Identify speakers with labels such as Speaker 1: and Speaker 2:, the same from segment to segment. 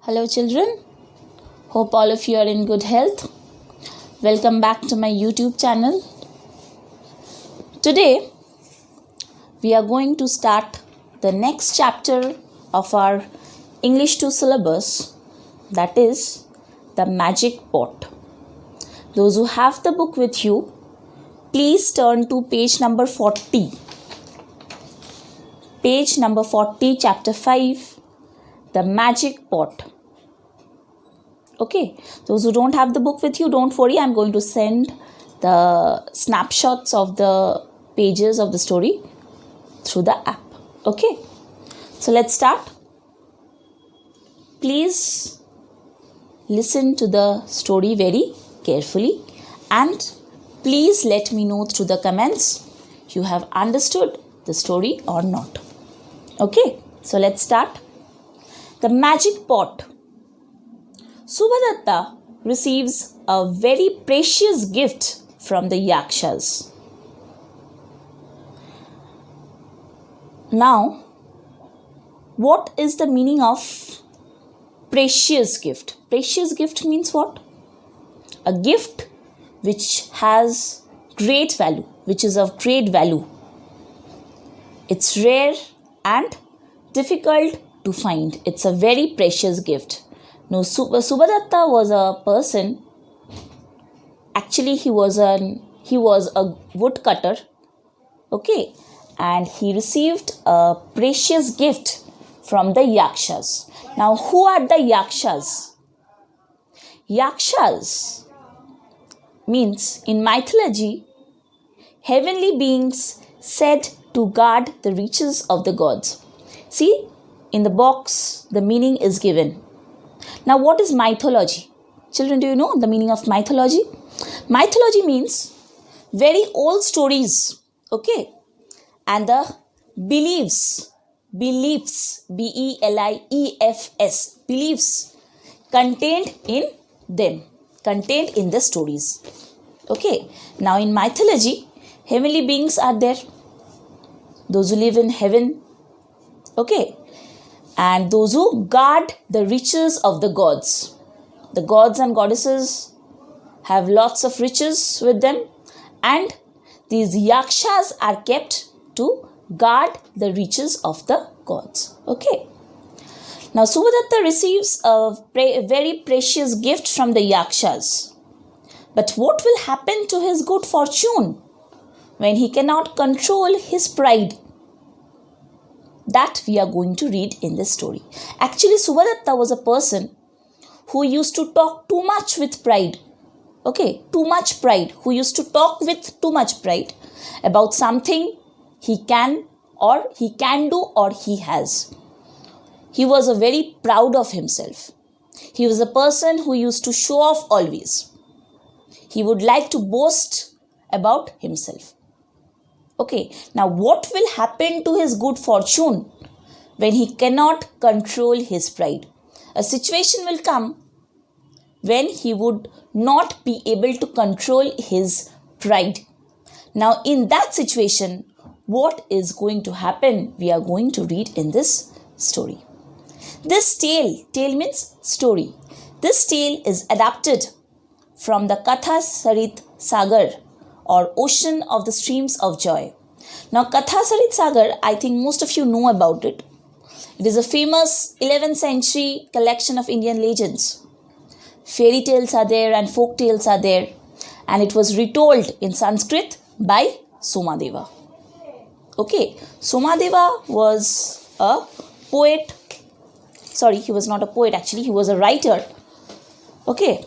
Speaker 1: Hello children, hope all of you are in good health. Welcome back to my YouTube channel. Today we are going to start the next chapter of our English 2 syllabus, that is the magic pot. Those who have the book with you, please turn to page number 40. Page number 40, chapter 5, the magic pot. Okay, those who don't have the book with you, don't worry, I'm going to send the snapshots of the pages of the story through the app. Okay, so let's start. Please listen to the story very carefully and please let me know through the comments you have understood the story or not. Okay, so let's start. The magic pot. Subhadatta receives a very precious gift from the Yakshas. Now, what is the meaning of precious gift? Precious gift means what? A gift which has great value, which is of great value. It's rare and difficult to find. It's a very precious gift. Now, Subhadatta was a person. Actually, he was a woodcutter. Okay, and he received a precious gift from the Yakshas. Now, who are the Yakshas? Yakshas means in mythology, heavenly beings said to guard the riches of the gods. See, in the box, the meaning is given. Now, what is mythology? Children, do you know the meaning of mythology? Mythology means very old stories, okay? And the beliefs, B-E-L-I-E-F-S, beliefs contained in them, contained in the stories, okay? Now, in mythology, heavenly beings are there, those who live in heaven, okay? And those who guard the riches of the gods. The gods and goddesses have lots of riches with them, and these yakshas are kept to guard the riches of the gods. Okay. Now, Subhadatta receives a very precious gift from the yakshas. But what will happen to his good fortune when he cannot control his pride? That we are going to read in this story. Actually, Subhadatta was a person who used to talk too much with pride. Okay, too much pride. Who used to talk with too much pride about something he can do or he has. He was very proud of himself. He was a person who used to show off always. He would like to boast about himself. Okay, now what will happen to his good fortune when he cannot control his pride? A situation will come when he would not be able to control his pride. Now, in that situation, what is going to happen? We are going to read in this story. This tale means story. This tale is adapted from the Katha Sarit Sagar, or Ocean of the Streams of Joy. Now, Katha Sarit Sagar, I think most of you know about it. It is a famous 11th century collection of Indian legends. Fairy tales are there and folk tales are there, and it was retold in Sanskrit by Somadeva. Okay, Somadeva was a poet. Sorry, he was not a poet actually, he was a writer. Okay,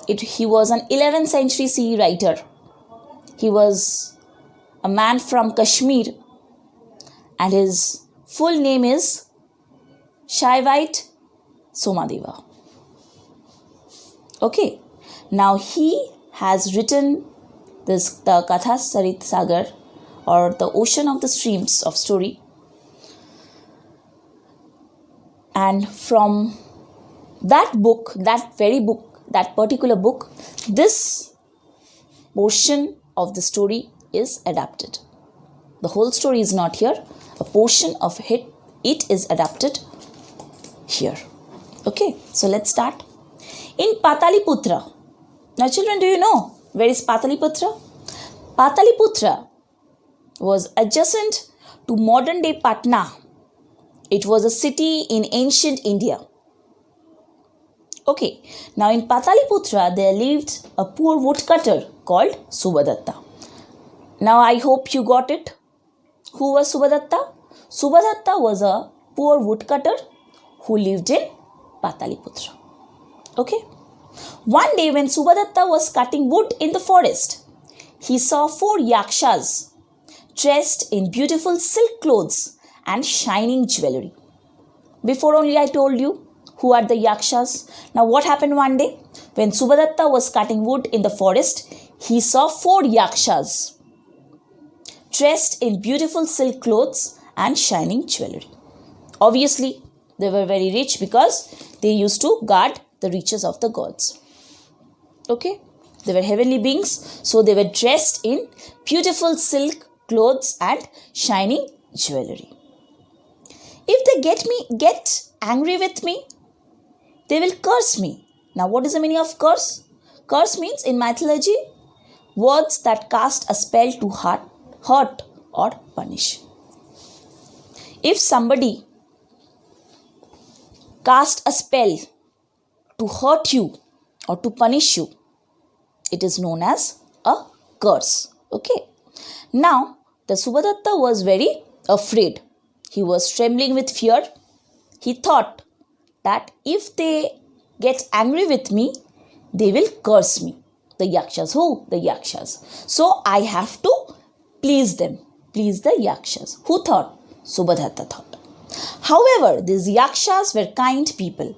Speaker 1: he was an 11th century CE writer. He was a man from Kashmir, and his full name is Shaivite Somadeva. Okay, now he has written the Katha Sarit Sagar, or the Ocean of the Streams of story, and from that book, that particular book, this portion of the story is adapted. The whole story is not here. A portion of it is adapted here. Okay, so let's start. In Pataliputra. Now children, do you know where is Pataliputra? Pataliputra was adjacent to modern day Patna. It was a city in ancient India. Okay, now in Pataliputra there lived a poor woodcutter called Subhadatta. Now I hope you got it. Who was Subhadatta? Subhadatta was a poor woodcutter who lived in Pataliputra. Okay. One day when Subhadatta was cutting wood in the forest, he saw 4 yakshas dressed in beautiful silk clothes and shining jewelry. Before only I told you who are the yakshas. Now what happened one day? When Subhadatta was cutting wood in the forest, he saw 4 yakshas dressed in beautiful silk clothes and shining jewelry. Obviously, they were very rich because they used to guard the riches of the gods. Okay, they were heavenly beings, so they were dressed in beautiful silk clothes and shining jewelry. If they get angry with me, they will curse me. Now, what is the meaning of curse? Curse means in mythology, words that cast a spell to hurt or punish. If somebody cast a spell to hurt you or to punish you, it is known as a curse. Okay. Now, the Subhadatta was very afraid. He was trembling with fear. He thought that if they get angry with me, they will curse me. The yakshas. Who? The yakshas. So, I have to please them. Please the yakshas. Who thought? Subhadatta thought. However, these yakshas were kind people.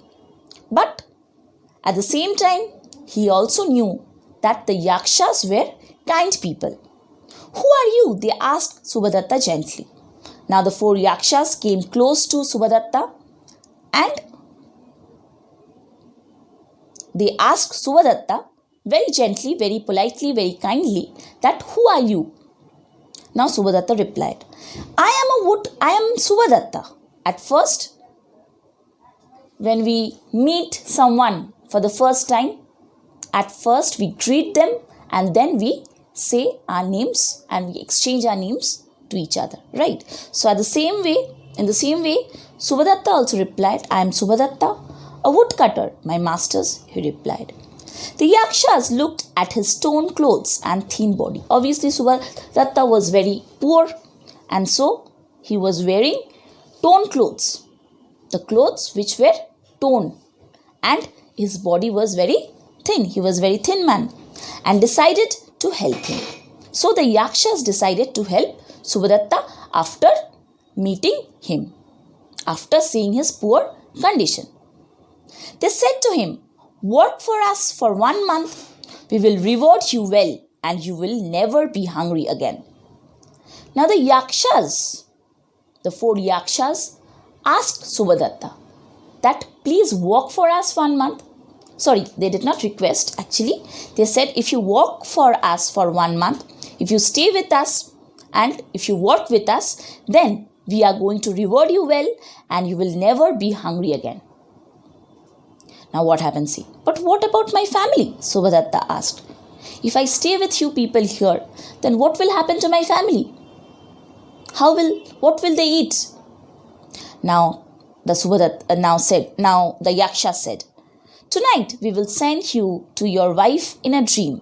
Speaker 1: But at the same time, he also knew that the yakshas were kind people. Who are you? They asked Subhadatta gently. Now the 4 yakshas came close to Subhadatta and they asked Subhadatta very gently, very politely, very kindly that who are you? Now Subhadatta replied, I am Subhadatta. At first, when we meet someone for the first time, at first we greet them and then we say our names and we exchange our names to each other, right? So in the same way, Subhadatta also replied, I am Subhadatta, a woodcutter, my masters, he replied. The yakshas looked at his torn clothes and thin body. Obviously, Subhadatta was very poor and so he was wearing torn clothes. The clothes which were torn and his body was very thin. He was very thin man and decided to help him. So the yakshas decided to help Subhadatta after meeting him, after seeing his poor condition. They said to him, work for us for 1 month. We will reward you well and you will never be hungry again. Now the yakshas, the 4 yakshas asked Subhadatta that please work for us 1 month. Sorry, they did not request actually. They said if you work for us for 1 month, if you stay with us and if you work with us, then we are going to reward you well and you will never be hungry again. Now what happens? See, but what about my family? Subhadatta asked. If I stay with you people here, then what will happen to my family? What will they eat? Now the yaksha said, tonight we will send you to your wife in a dream,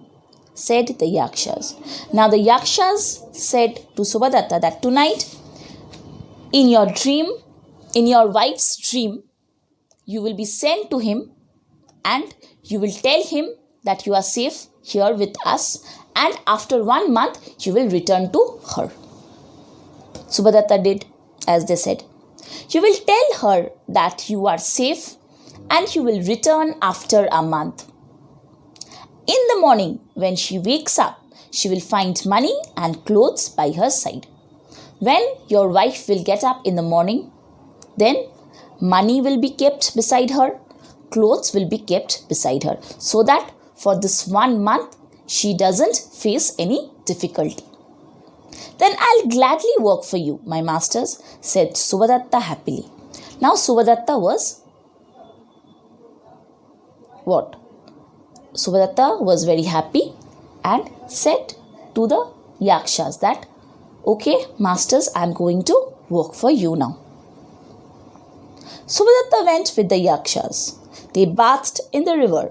Speaker 1: said the yakshas. Now the yakshas said to Subhadatta that tonight in your wife's dream, you will be sent to him and you will tell him that you are safe here with us and after 1 month you will return to her. Subhadatta did as they said. You will tell her that you are safe and you will return after a month. In the morning, when she wakes up, she will find money and clothes by her side. When your wife will get up in the morning, then money will be kept beside her, clothes will be kept beside her, so that for this 1 month, she doesn't face any difficulty. Then I'll gladly work for you, my masters, said Subhadatta happily. Now Subhadatta was what? Subhadatta was very happy and said to the yakshas that, okay, masters, I am going to work for you now. Subhadatta went with the yakshas. They bathed in the river.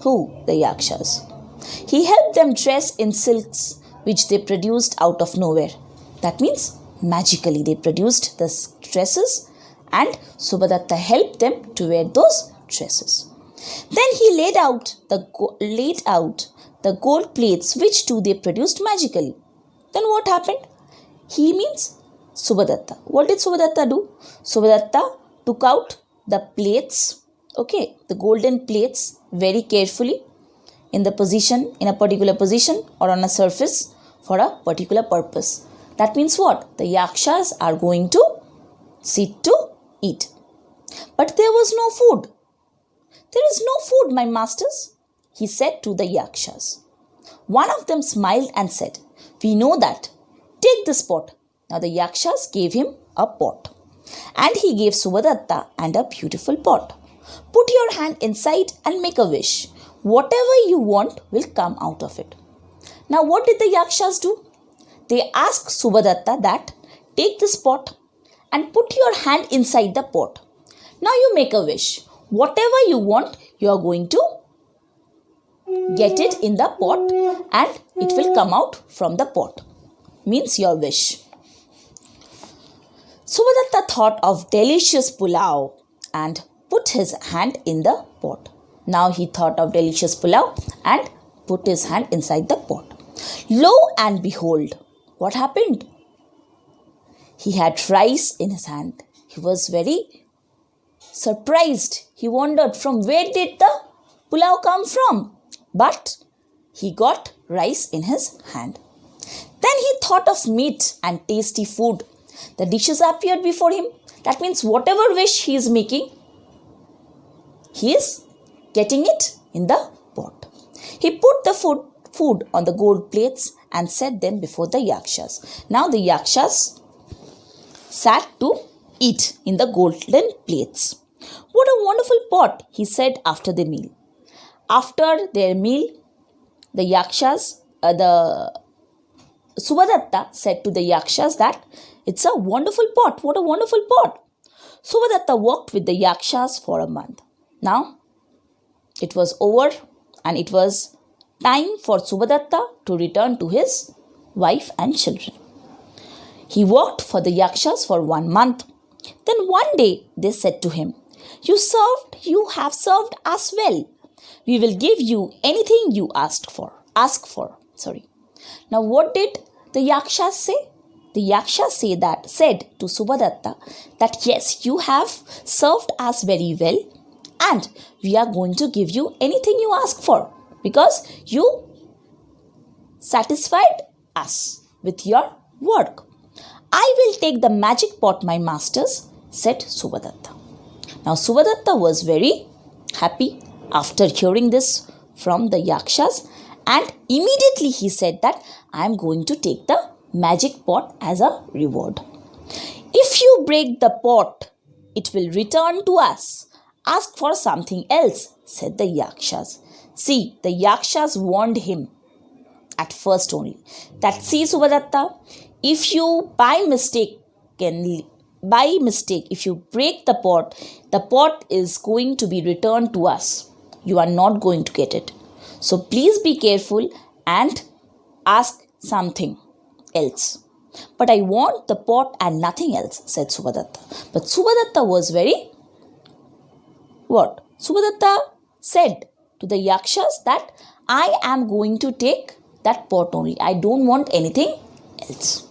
Speaker 1: Who? The yakshas. He helped them dress in silks which they produced out of nowhere. That means magically they produced the dresses and Subhadatta helped them to wear those dresses. Then he laid out the gold plates which too they produced magically. Then what happened? He means Subhadatta. What did Subhadatta do? Subhadatta took out the plates, the golden plates very carefully in a particular position or on a surface for a particular purpose. That means what? The yakshas are going to sit to eat. But there was no food. There is no food, my masters, he said to the yakshas. One of them smiled and said, we know that. Take this pot. Now the yakshas gave him a pot. And he gave Subhadatta and a beautiful pot. Put your hand inside and make a wish. Whatever you want will come out of it. Now what did the yakshas do? They asked Subhadatta that, take this pot and put your hand inside the pot. Now you make a wish. Whatever you want, you are going to get it in the pot and it will come out from the pot. Means your wish. Subhadatta thought of delicious pulao and put his hand in the pot. Now he thought of delicious pulao and put his hand inside the pot. Lo and behold, what happened? He had rice in his hand. He was very surprised. He wondered from where did the pulao come from? But he got rice in his hand. Then he thought of meat and tasty food. The dishes appeared before him. That means whatever wish he is making, he is getting it in the pot. He put the food on the gold plates and set them before the yakshas. Now the yakshas sat to eat in the golden plates. What a wonderful pot, he said after the meal. After their meal, the yakshas, Subhadatta said to the yakshas that it's a wonderful pot. What a wonderful pot. Subhadatta worked with the yakshas for a month. Now, it was over and it was time for Subhadatta to return to his wife and children. He worked for the yakshas for 1 month. Then one day they said to him, you have served us well. We will give you anything you ask for. Now what did the yakshas say? The yakshas said to Subhadatta that yes, you have served us very well and we are going to give you anything you ask for because you satisfied us with your work. I will take the magic pot, my masters, said Subhadatta. Now Subhadatta was very happy after hearing this from the yakshas and immediately he said that I am going to take the magic pot as a reward. If you break the pot, it will return to us. Ask for something else, said the yakshas. See, the yakshas warned him at first only that, see Subhadatta, if you by mistake, if you break the pot is going to be returned to us. You are not going to get it. So please be careful and ask something else. But I want the pot and nothing else, said Subhadatta. But Subhadatta was very what? Subhadatta said to the yakshas that I am going to take that pot only. I don't want anything else.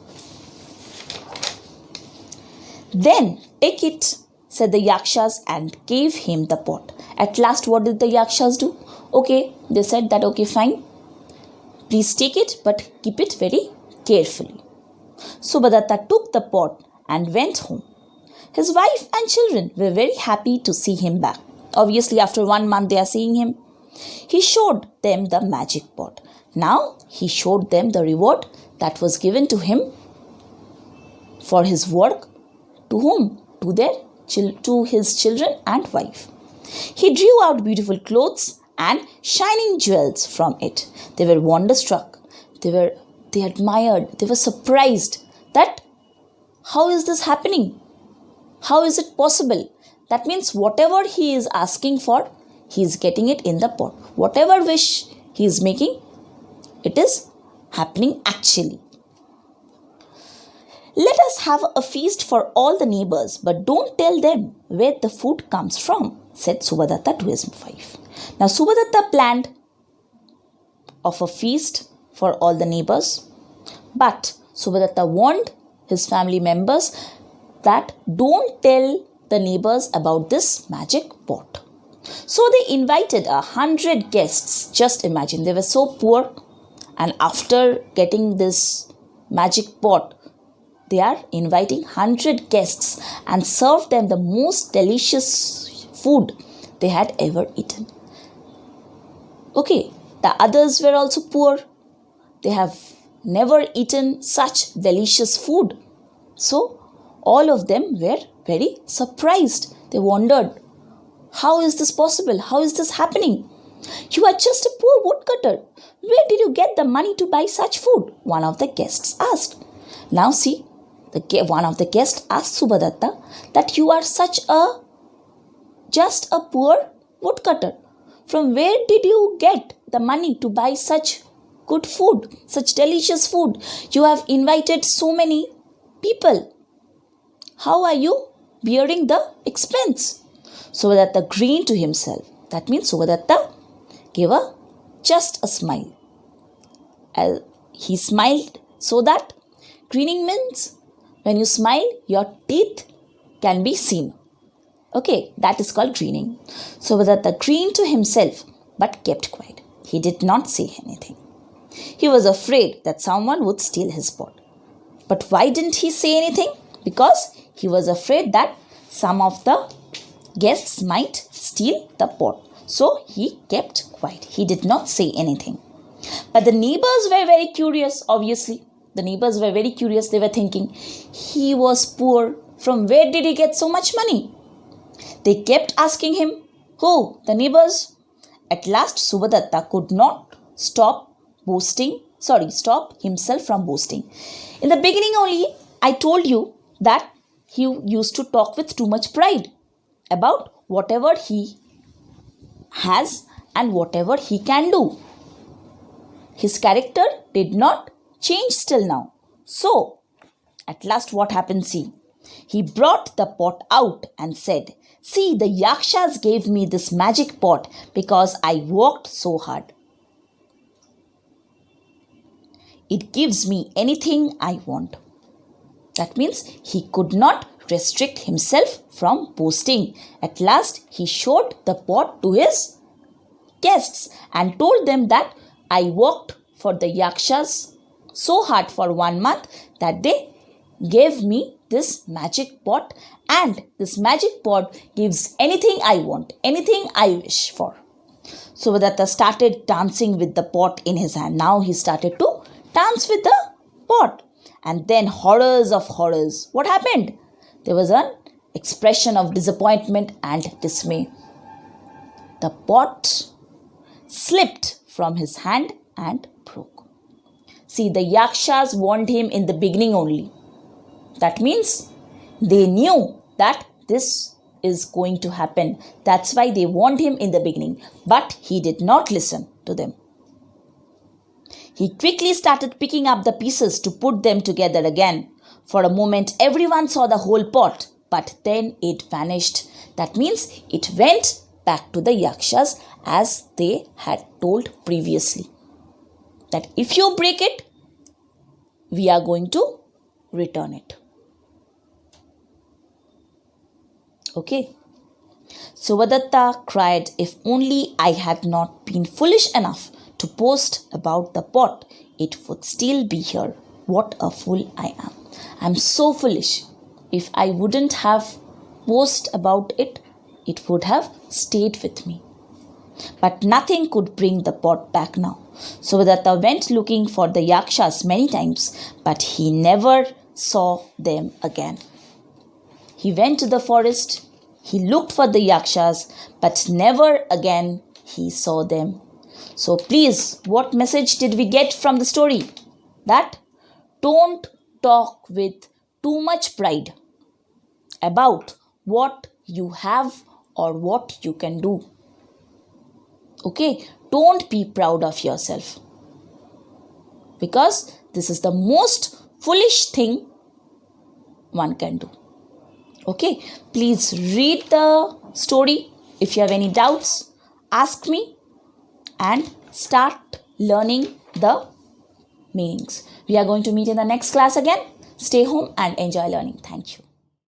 Speaker 1: Then take it, said the yakshas and gave him the pot. At last, what did the yakshas do? Okay, they said that okay, fine. Please take it, but keep it very carefully. Subhadatta took the pot and went home. His wife and children were very happy to see him back. Obviously, after 1 month, they are seeing him. He showed them the magic pot. Now, he showed them the reward that was given to him for his work. To whom? To his children and wife. He drew out beautiful clothes and shining jewels from it. They were wonderstruck. They admired. They were surprised that how is this happening? How is it possible? That means whatever he is asking for, he is getting it in the pot. Whatever wish he is making, it is happening actually. Let us have a feast for all the neighbors, but don't tell them where the food comes from, said Subhadatta to his wife. Now Subhadatta planned of a feast for all the neighbors, but Subhadatta warned his family members that don't tell the neighbors about this magic pot. So they invited 100 guests. Just imagine, they were so poor, and after getting this magic pot, they are inviting 100 guests and served them the most delicious food they had ever eaten. Okay, the others were also poor. They have never eaten such delicious food. So all of them were very surprised. They wondered, how is this possible? How is this happening? You are just a poor woodcutter. Where did you get the money to buy such food? One of the guests asked. Now see, one of the guests asked Subhadatta that you are just a poor woodcutter. From where did you get the money to buy such good food, such delicious food? You have invited so many people. How are you bearing the expense? Subhadatta grinned to himself. That means Subhadatta gave just a smile. He smiled so that grinning means when you smile, your teeth can be seen. Okay, that is called grinning. Subhadatta grinned to himself but kept quiet. He did not say anything. He was afraid that someone would steal his pot. But why didn't he say anything? Because he was afraid that some of the guests might steal the pot. So he kept quiet. He did not say anything. But the neighbors were very curious, obviously. The neighbors were very curious. They were thinking, he was poor. From where did he get so much money? They kept asking him. Who? The neighbors? At last, Subhadatta could not stop himself from boasting. In the beginning only, I told you that he used to talk with too much pride about whatever he has and whatever he can do. His character did not change till now. So, at last what happened, see? He brought the pot out and said, see, the Yakshas gave me this magic pot because I worked so hard. It gives me anything I want. That means he could not restrict himself from boasting. At last, he showed the pot to his guests and told them that I worked for the Yakshas so hard for 1 month that they gave me this magic pot, and this magic pot gives anything I want, anything I wish for. Subhadatta started dancing with the pot in his hand. Now he started to dance with the pot. And then horrors of horrors. What happened? There was an expression of disappointment and dismay. The pot slipped from his hand and broke. See, the Yakshas warned him in the beginning only. That means they knew that this is going to happen. That's why they warned him in the beginning. But he did not listen to them. He quickly started picking up the pieces to put them together again. For a moment, everyone saw the whole pot, but then it vanished. That means it went back to the Yakshas as they had told previously. That if you break it, we are going to return it. Okay. Subhadatta cried, if only I had not been foolish enough to boast about the pot, it would still be here. What a fool I am. I'm so foolish. If I wouldn't have boasted about it, it would have stayed with me. But nothing could bring the pot back now. Subhadatta went looking for the Yakshas many times, but he never saw them again. He went to the forest. He looked for the yakshas, but never again he saw them. So please, what message did we get from the story? That don't talk with too much pride about what you have or what you can do. Okay, don't be proud of yourself, because this is the most foolish thing one can do. Okay, please read the story. If you have any doubts, ask me and start learning the meanings. We are going to meet in the next class again. Stay home and enjoy learning. Thank you.